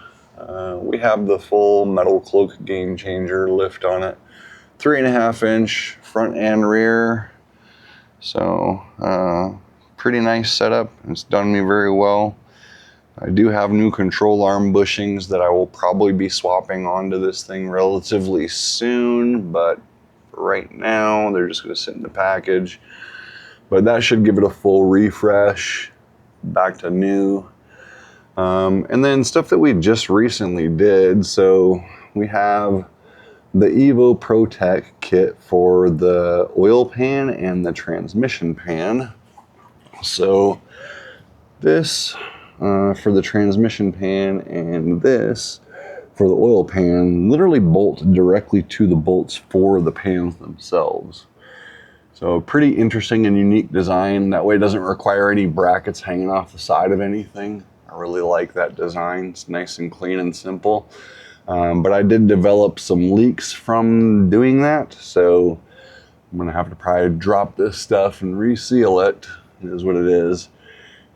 we have the full metal cloak game changer lift on it. 3.5 inch front and rear. So, pretty nice setup. It's done me very well. I do have new control arm bushings that I will probably be swapping onto this thing relatively soon, but for right now, they're just gonna sit in the package. But that should give it a full refresh, back to new. And then stuff that we just recently did. So we have the Evo Protec kit for the oil pan and the transmission pan. So this for the transmission pan and this for the oil pan literally bolt directly to the bolts for the pans themselves. So pretty interesting and unique design. That way it doesn't require any brackets hanging off the side of anything. I really like that design. It's nice and clean and simple. But I did develop some leaks from doing that. So I'm gonna have to probably drop this stuff and reseal it. It is what it is.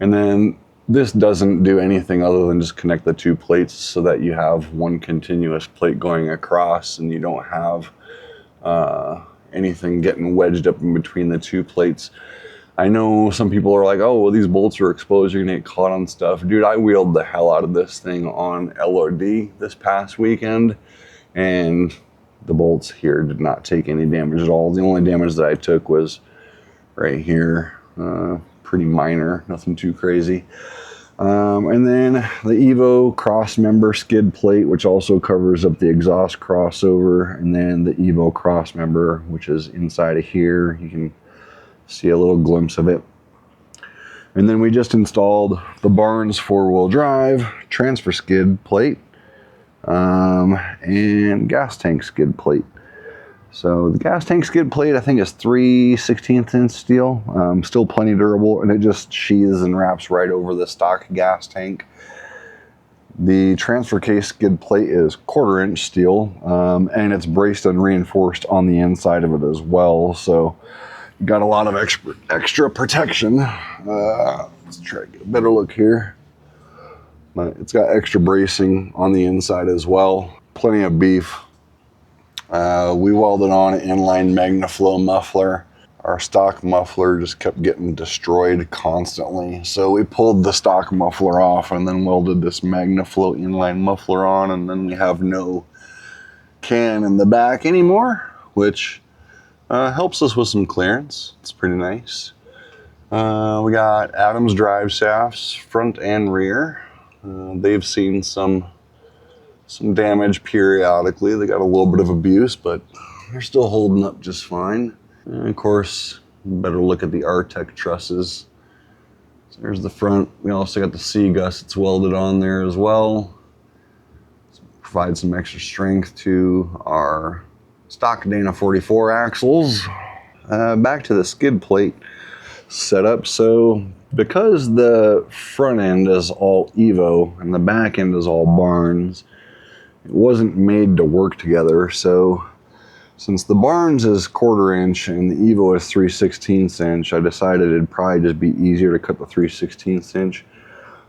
And then this doesn't do anything other than just connect the two plates so that you have one continuous plate going across and you don't have anything getting wedged up in between the two plates. I know some people are like, oh, well, these bolts are exposed, you're gonna get caught on stuff. Dude, I wheeled the hell out of this thing on LOD this past weekend, and the bolts here did not take any damage at all. The only damage that I took was right here, pretty minor, nothing too crazy. And then the Evo cross member skid plate, which also covers up the exhaust crossover, and then the Evo cross member, which is inside of here. You can see a little glimpse of it. And then we just installed the Barnes four-wheel drive transfer skid plate and gas tank skid plate. So the gas tank skid plate, I think, is 3/16 inch steel, still plenty durable, and it just sheathes and wraps right over the stock gas tank. The transfer case skid plate is 1/4 inch steel, and it's braced and reinforced on the inside of it as well. So you got a lot of extra protection. Let's try to get a better look here. But it's got extra bracing on the inside as well. Plenty of beef. We welded on an inline MagnaFlow muffler. Our stock muffler just kept getting destroyed constantly. So we pulled the stock muffler off and then welded this MagnaFlow inline muffler on, and then we have no can in the back anymore, which helps us with some clearance. It's pretty nice. We got Adams drive shafts, front and rear. They've seen some damage periodically. They got a little bit of abuse, but they're still holding up just fine. And of course, better look at the Artec trusses. So there's the front. We also got the C-gussets welded on there as well. So provide some extra strength to our stock Dana 44 axles. Back to the skid plate. setup. So because the front end is all Evo and the back end is all Barnes, it wasn't made to work together. So since the Barnes is 1/4 inch and the Evo is 3/16 inch, I decided it'd probably just be easier to cut the 3/16 inch.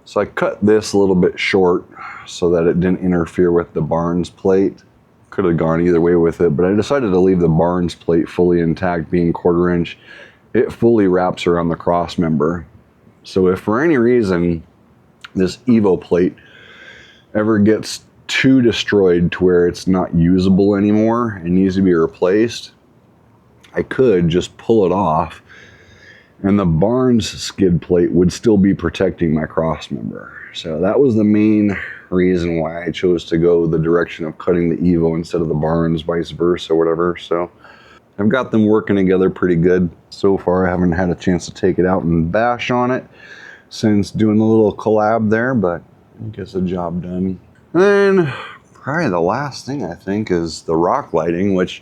So I cut this a little bit short so that it didn't interfere with the Barnes plate. Could have gone either way with it, but I decided to leave the Barnes plate fully intact, being 1/4 inch. It fully wraps around the cross member. So if for any reason this Evo plate ever gets too destroyed to where it's not usable anymore and needs to be replaced, I could just pull it off and the Barnes skid plate would still be protecting my cross member. So that was the main reason why I chose to go the direction of cutting the Evo instead of the Barnes, vice versa, whatever. So I've got them working together pretty good. So far, I haven't had a chance to take it out and bash on it since doing the little collab there, but it gets the job done. And then probably the last thing I think is the rock lighting, which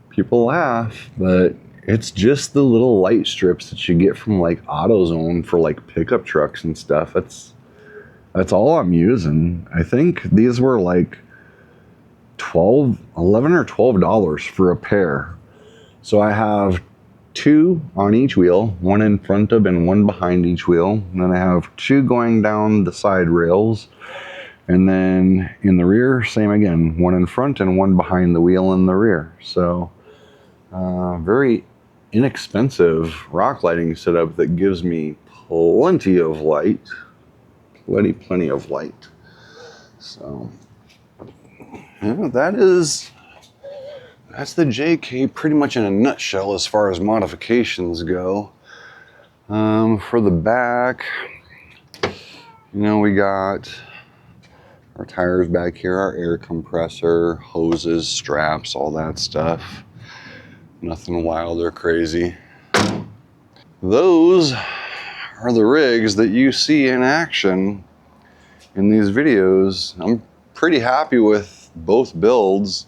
people laugh, but it's just the little light strips that you get from like AutoZone for like pickup trucks and stuff. That's all I'm using. I think these were like $11 or $12 for a pair. So I have 2 on each wheel, 1 in front of and 1 behind each wheel. And then I have 2 going down the side rails. And then in the rear, same again, 1 in front and 1 behind the wheel in the rear. So very inexpensive rock lighting setup that gives me plenty of light. Plenty of light. So yeah, that's the JK pretty much in a nutshell as far as modifications go. For the back, we got our tires back here, our air compressor, hoses, straps, all that stuff. Nothing wild or crazy. Those are the rigs that you see in action in these videos. I'm pretty happy with both builds.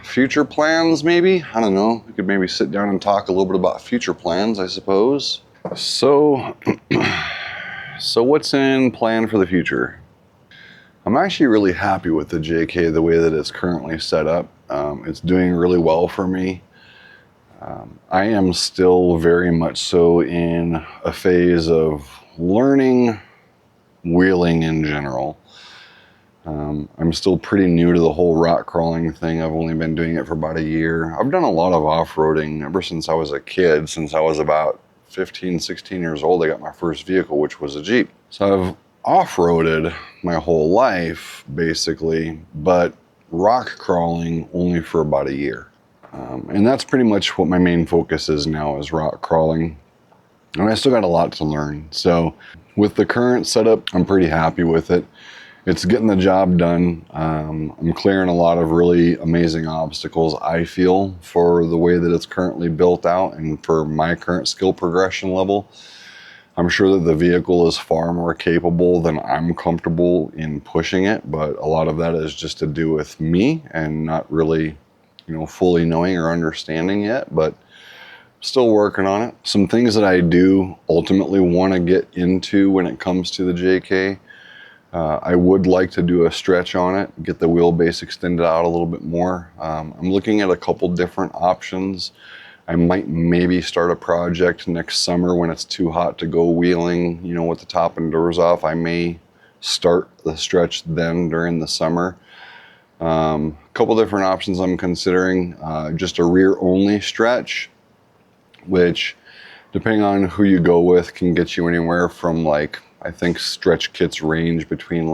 Future plans, maybe? I don't know. We could maybe sit down and talk a little bit about future plans, I suppose. So what's in plan for the future? I'm actually really happy with the JK the way that it's currently set up. It's doing really well for me. I am still very much so in a phase of learning wheeling in general. I'm still pretty new to the whole rock crawling thing. I've only been doing it for about a year. I've done a lot of off-roading ever since I was a kid. Since I was about 15, 16 years old, I got my first vehicle, which was a Jeep. So I've off-roaded my whole life, basically, but rock crawling only for about a year. And that's pretty much what my main focus is now, is rock crawling. And I still got a lot to learn. So with the current setup, I'm pretty happy with it. It's getting the job done. I'm clearing a lot of really amazing obstacles, I feel, for the way that it's currently built out and for my current skill progression level. I'm sure that the vehicle is far more capable than I'm comfortable in pushing it, but a lot of that is just to do with me and not really, fully knowing or understanding yet, but still working on it. Some things that I do ultimately want to get into when it comes to the JK. I would like to do a stretch on it, get the wheelbase extended out a little bit more. I'm looking at a couple different options. I might maybe start a project next summer when it's too hot to go wheeling, with the top and doors off. I may start the stretch then during the summer. A couple different options I'm considering. Just a rear only stretch, which depending on who you go with can get you anywhere from I think stretch kits range between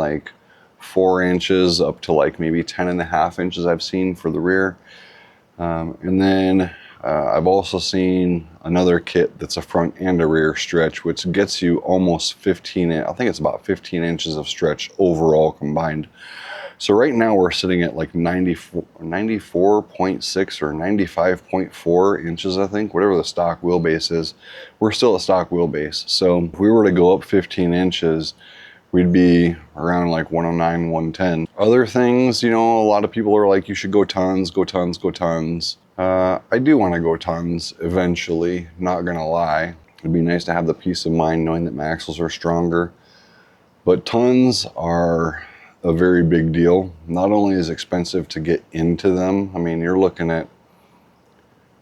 4 inches up to maybe 10.5 inches I've seen for the rear. And then I've also seen another kit that's a front and a rear stretch, which gets you almost 15, I think it's about 15 inches of stretch overall combined. So right now we're sitting at 94.6 or 95.4 inches, I think, whatever the stock wheelbase is. We're still a stock wheelbase. So if we were to go up 15 inches, we'd be around like 109, 110. Other things, you know, a lot of people are like, you should go tons, go tons, go tons. I do want to go tons eventually, not gonna lie. It'd be nice to have the peace of mind knowing that my axles are stronger. But tons are a very big deal. Not only is it expensive to get into them, I mean, you're looking at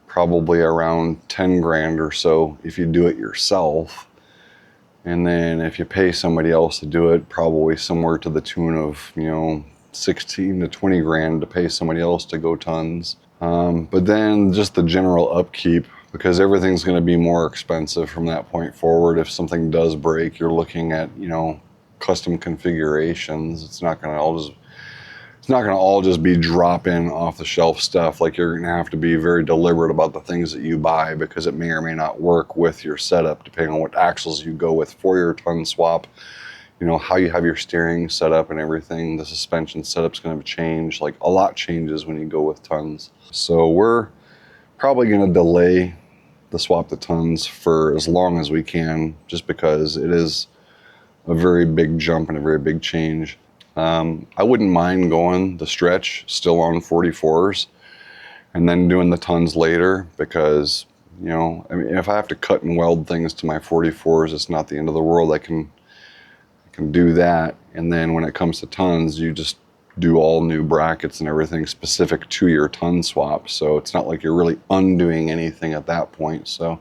probably around 10 grand or so if you do it yourself. And then if you pay somebody else to do it, probably somewhere to the tune of, you know, 16 to 20 grand to pay somebody else to go tons. But then just the general upkeep, because everything's going to be more expensive from that point forward. If something does break, you're looking at, you know, custom configurations. It's not going to all just be drop-in off-the-shelf stuff. Like, you're going to have to be very deliberate about the things that you buy, because it may or may not work with your setup depending on what axles you go with for your ton swap. You know, how you have your steering set up and everything. The suspension setup's going to change. Like, a lot changes when you go with tons. So we're probably going to delay the swap to tons for as long as we can, just because it is a very big jump and a very big change. I wouldn't mind going the stretch still on 44s and then doing the tons later, because, you know, I mean, if I have to cut and weld things to my 44s, it's not the end of the world. I can do that. And then when it comes to tons, you just do all new brackets and everything specific to your ton swap. So it's not like you're really undoing anything at that point. So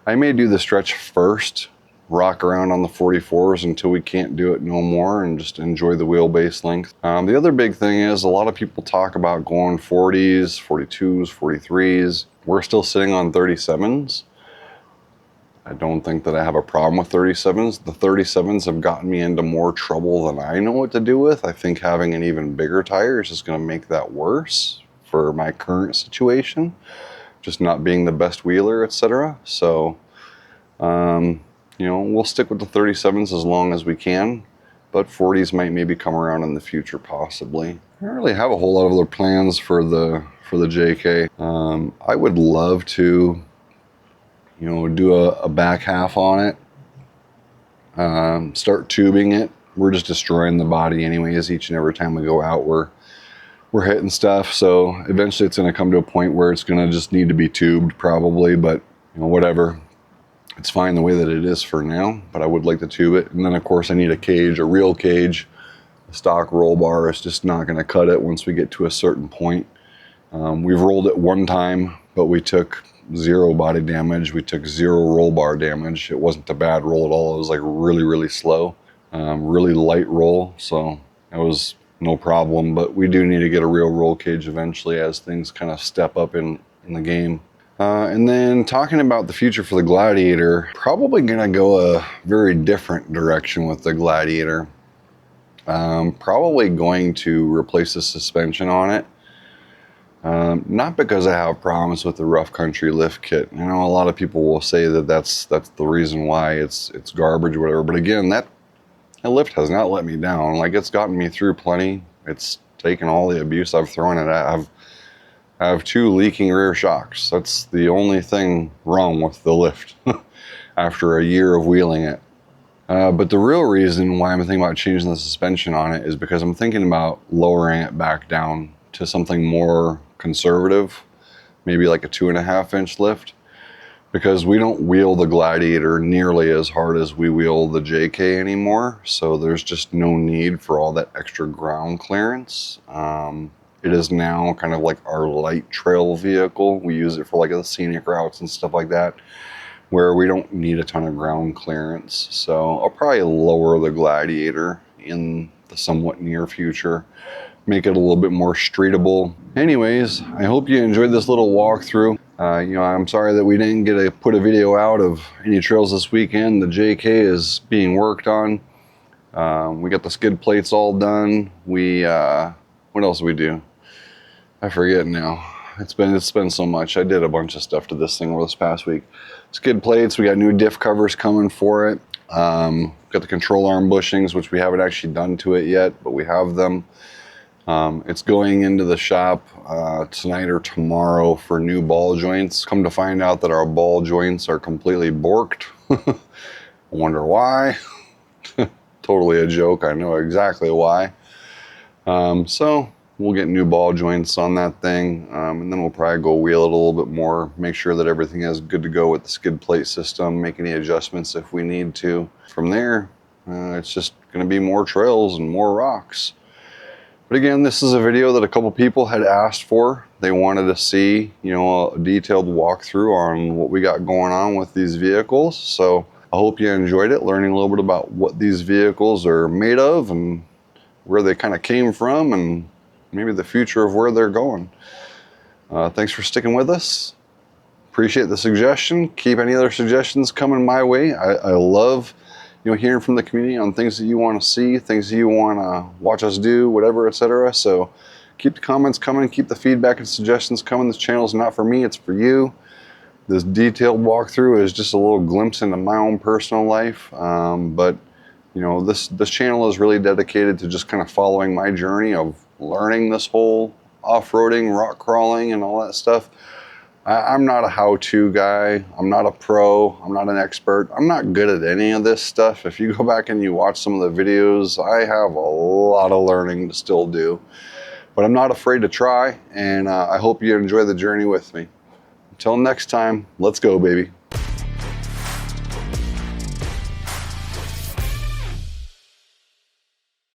I may do the stretch first, rock around on the 44s until we can't do it no more, and just enjoy the wheelbase length. The other big thing is, a lot of people talk about going 40s, 42s, 43s. We're still sitting on 37s. I don't think that I have a problem with 37s. The 37s have gotten me into more trouble than I know what to do with. I think having an even bigger tire is just going to make that worse for my current situation, just not being the best wheeler, etc. So, you know, we'll stick with the 37s as long as we can, but 40s might maybe come around in the future, possibly. I don't really have a whole lot of other plans for the JK. I would love to, you know, do a back half on it, start tubing it. We're just destroying the body anyways. Each and every time we go out, we're hitting stuff. So eventually it's going to come to a point where it's going to just need to be tubed, probably, but, you know, whatever. It's fine the way that it is for now, but I would like to tube it. And then, of course, I need a cage, a real cage. The stock roll bar is just not going to cut it once we get to a certain point. We've rolled it one time, but we took 0 body damage. We took 0 roll bar damage. It wasn't a bad roll at all. It was like really, really slow, really light roll. So it was no problem, but we do need to get a real roll cage eventually as things kind of step up in the game. And then talking about the future for the Gladiator, probably gonna go a very different direction with the Gladiator. Probably going to replace the suspension on it. Not because I have problems with the rough country lift kit. You know, a lot of people will say that that's the reason why it's garbage or whatever. But again, that lift has not let me down. Like, it's gotten me through plenty. It's taken all the abuse I've thrown it at. I have 2 leaking rear shocks. That's the only thing wrong with the lift after a year of wheeling it. But the real reason why I'm thinking about changing the suspension on it is because I'm thinking about lowering it back down to something more conservative, maybe like a 2.5-inch lift, because we don't wheel the Gladiator nearly as hard as we wheel the JK anymore. So there's just no need for all that extra ground clearance. It is now kind of like our light trail vehicle. We use it for like the scenic routes and stuff like that, where we don't need a ton of ground clearance. So I'll probably lower the Gladiator in the somewhat near future, make it a little bit more streetable. Anyways, I hope you enjoyed this little walkthrough. You know, I'm sorry that we didn't get to put a video out of any trails this weekend. The JK is being worked on. We got the skid plates all done. What else did we do? I forget now. It's been so much. I did a bunch of stuff to this thing over this past week. Skid plates, we got new diff covers coming for it. Got the control arm bushings, which we haven't actually done to it yet, but we have them. It's going into the shop tonight or tomorrow for new ball joints. Come to find out that our ball joints are completely borked. I wonder why. totally a joke. I know exactly why. So we'll get new ball joints on that thing, and then we'll probably go wheel it a little bit more, make sure that everything is good to go with the skid plate system, make any adjustments if we need to. From there, it's just going to be more trails and more rocks. But again, this is a video that a couple people had asked for. They wanted to see, you know, a detailed walkthrough on what we got going on with these vehicles. So I hope you enjoyed it, learning a little bit about what these vehicles are made of and where they kind of came from and maybe the future of where they're going. Thanks for sticking with us. Appreciate the suggestion. Keep any other suggestions coming my way. I love, you know, hearing from the community on things that you want to see, things that you want to watch us do, whatever, etc. So keep the comments coming, keep the feedback and suggestions coming. This channel is not for me, it's for you. This detailed walkthrough is just a little glimpse into my own personal life, but you know, this channel is really dedicated to just kind of following my journey of learning this whole off-roading, rock crawling, and all that stuff. I'm not a how-to guy. I'm not a pro. I'm not an expert. I'm not good at any of this stuff. If you go back and you watch some of the videos, I have a lot of learning to still do. But I'm not afraid to try, and I hope you enjoy the journey with me. Until next time, let's go, baby.